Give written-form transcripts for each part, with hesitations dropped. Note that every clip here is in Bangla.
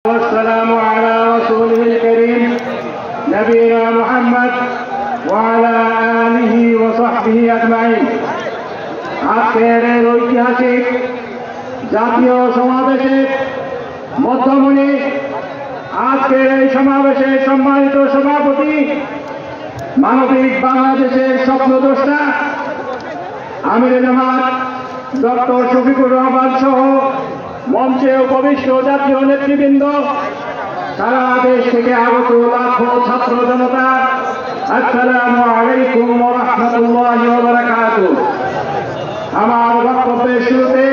والسلام على رسوله الكريم نبينا محمد وعلى آله وصحبه أجمعين। আজকের এই ঐতিহাসিক জাতীয় সমাবেশের মধ্যমণি, আজকের এই সমাবেশের সম্মানিত সভাপতি, মানবিক বাংলাদেশের স্বপ্নদ্রষ্টা আমিরে জামাত ডক্টর শফিকুর রহমান সহ মঞ্চে উপবিষ্ট জাতীয় নেতৃবৃন্দ, সারা দেশ থেকে আগত লাখো ছাত্র জনতা, আসসালামু আলাইকুম ওয়া রাহমাতুল্লাহি ওয়া বারাকাতুহু। আমার বক্তব্যের শুরুতে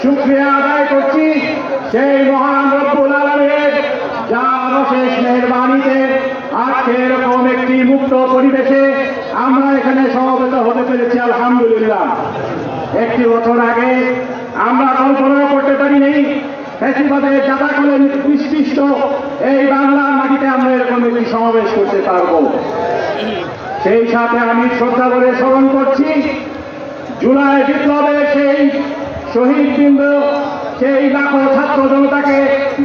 শুকরিয়া আদায় করছি সেই মহান রব্বুল আলামিনের, যার অশেষ মেহেরবানিতে আজকে এরকম একটি মুক্ত পরিবেশে আমরা এখানে সমবেত হতে পেরেছি, আলহামদুলিল্লাহ। একটি বছর আগে আমরা কল্পনা করতে পারিনি ফ্যাসিবাদের জাতাকলে নিষ্পৃষ্ট এই বাংলার মাটিতে আমরা এরকম একটি সমাবেশ করতে পারব। সেই সাথে আমি শ্রদ্ধা করে স্মরণ করছি জুলাই বিপ্লবের সেই শহীদবৃন্দ, সেই লাখো ছাত্র জনতাকে,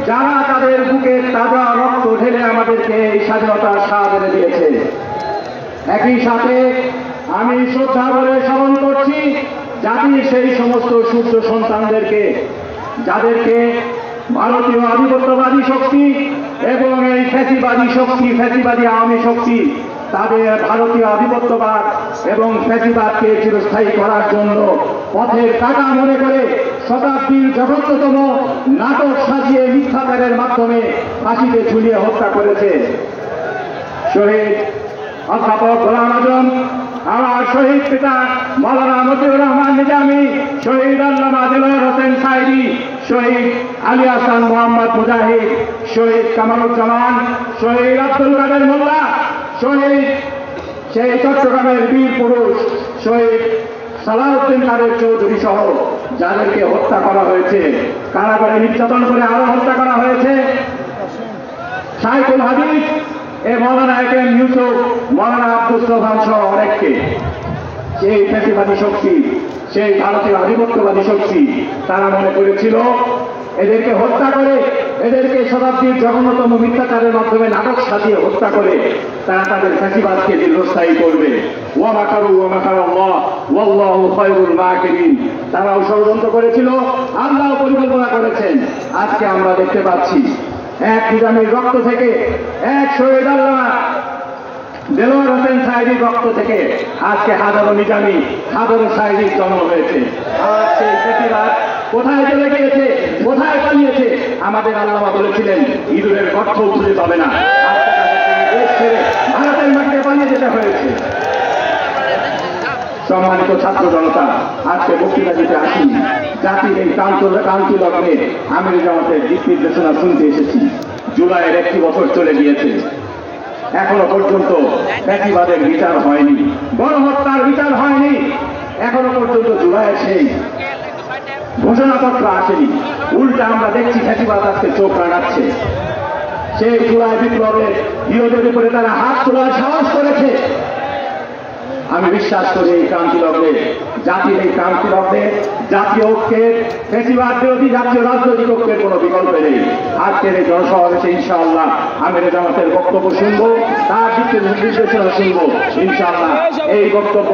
যারা তাদের বুকের তাজা রক্ত ঢেলে আমাদেরকে এই স্বাধীনতার স্বাদ এনে দিয়েছে। একই সাথে আমি শ্রদ্ধা করে স্মরণ করছি জাতির সেই সমস্ত সূর্য সন্তানদেরকে, যাদেরকে ভারতীয় আধিপত্যবাদী শক্তি এবং এই ফ্যাসিবাদী শক্তি, ফ্যাসিবাদী আওয়ামী শক্তি, তাদের ভারতীয় আধিপত্যবাদ এবং ফ্যাসিবাদকে চিরস্থায়ী করার জন্য পথের কাটা মনে করে শতাব্দীর জঘন্যতম নাটক সাজিয়ে মিথ্যাচারের মাধ্যমে ফাঁসিতে ঝুলিয়ে হত্যা করেছে। শহীদ অধ্যাপক গোলাম আজম, আমার শহীদ পিতা মাওলানা মতিউর রহমান নিজামী, শহীদ আল্লামা দেলোয়ার হোসেন সাইদি, শহীদ আলী হাসান মোহাম্মদ মুজাহিদ, শহীদ কামালুজ্জামান, শহীদ আব্দুল কাদের মোল্লা, শহীদ সেই চট্টগ্রামের বীর পুরুষ শহীদ সালাউদ্দিন কাদের চৌধুরী সহ যাদেরকে হত্যা করা হয়েছে, কারাগারে নির্যাতন করে আরো হত্যা করা হয়েছে, শাইখুল হাদিস এ মৌলানা একেম ইউসুফ, মৌলানা আব্দুল সোবহান সহ অনেককে সেই ফ্যাসিবাদী শক্তি, সেই ভারতীয় আধিপত্যবাদী শক্তি, তারা মনে করেছিল এদেরকে হত্যা করে, এদেরকে শতাব্দীর জঘন্যতম মিথ্যাচারের মাধ্যমে নাটক সাজিয়ে হত্যা করে তারা তাদের ফ্যাসিবাদকে দীর্ঘস্থায়ী করবে। ওয়া মাকারু ওয়া মাকারাল্লাহ ওয়াল্লাহু খায়রুল মাকিরিন। তারাও ষড়যন্ত্র করেছিল, আল্লাহ পরিকল্পনা করেছেন। আজকে আমরা দেখতে পাচ্ছি এক নিজামীর রক্ত থেকে, এক শহীদ আল্লামা দেলোয়ার হোসেন সাইদির রক্ত থেকে আজকে হাজারো নিজামী, হাজারো সাইদির জন্ম হয়েছে। আর সেই ফ্যাসিবাদ কোথায় চলে গিয়েছে, কোথায় পালিয়েছে? আমাদের আল্লামা বলেছিলেন ইঁদুরের গর্ত খুঁজে পাবে না। আজকে তাদেরকে দেশ ছেড়ে ভারতের মাটিতে পালিয়ে যেতে হয়েছে। সম্মানিত ছাত্র জনতা, আজকে বক্তৃতা দিতে আসি জাতির এই কান্তি লগ্নে আমিরে জামাতের দিক নির্দেশনা শুনতে এসেছি। জুলাইয়ের একটি বছর চলে গিয়েছে, এখনো পর্যন্ত ফ্যাসিবাদের বিচার হয়নি, গণহত্যার বিচার হয়নি, এখনো পর্যন্ত জুলাইয়ের সেই ঘোষণাপত্র আসেনি। উল্টা আমরা দেখছি ফ্যাসিবাদ আজকে চোখ রাঙাচ্ছে। সেই জুলাই বিপ্লবের বিরোধের উপরে তারা হাত তোলার সাহস করেছে। আমি বিশ্বাস করি এই ক্রান্তি লগ্নে, জাতির এই ক্রান্তি লগ্নে জাতীয় ঐক্যের, ফ্যাসিবাদ বিরোধী জাতীয় রাজনৈতিক ঐক্যের কোনো বিকল্প নেই। আজকের এই জনসমাবেশে ইনশাআল্লাহ আমিরে জামাতের বক্তব্য শুনবো, তার দিক নির্দেশনা শুনবো। ইনশাআল্লাহ এই বক্তব্য,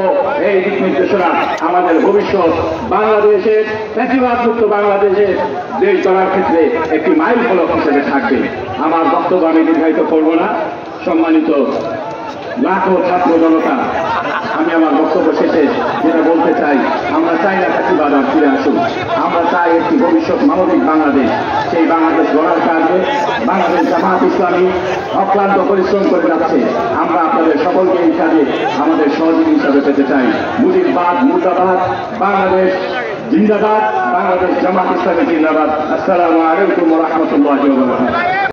এই দিক নির্দেশনা আমাদের ভবিষ্যৎ বাংলাদেশের ফ্যাসিবাদ মুক্ত বাংলাদেশের দেশ গড়ার ক্ষেত্রে একটি মাইল ফলক হিসেবে থাকবে। আমার বক্তব্য আমি দীর্ঘায়িত করবো না। সম্মানিত লাখো ছাত্র জনতা, আমি আমার বক্তব্য শেষে যেটা বলতে চাই, আমরা চাই না ফ্যাসিবাদ আর ফিরে আসুক। আমরা চাই একটি ভবিষ্যৎ মানবিক বাংলাদেশ। সেই বাংলাদেশ গড়ার কাজে বাংলাদেশ জামাত ইসলামী অক্লান্ত পরিশ্রম করে যাচ্ছে। আমরা আপনাদের সকলকে এই কাজে আমাদের সহযোগী হিসাবে পেতে চাই। মুজিববাদ মুর্দাবাদ, বাংলাদেশ জিন্দাবাদ, বাংলাদেশ জামাত ইসলামী জিন্দাবাদ। আসসালামু আলাইকুম ওয়া রাহমাতুল্লাহি ওয়া বারাকাতুহু।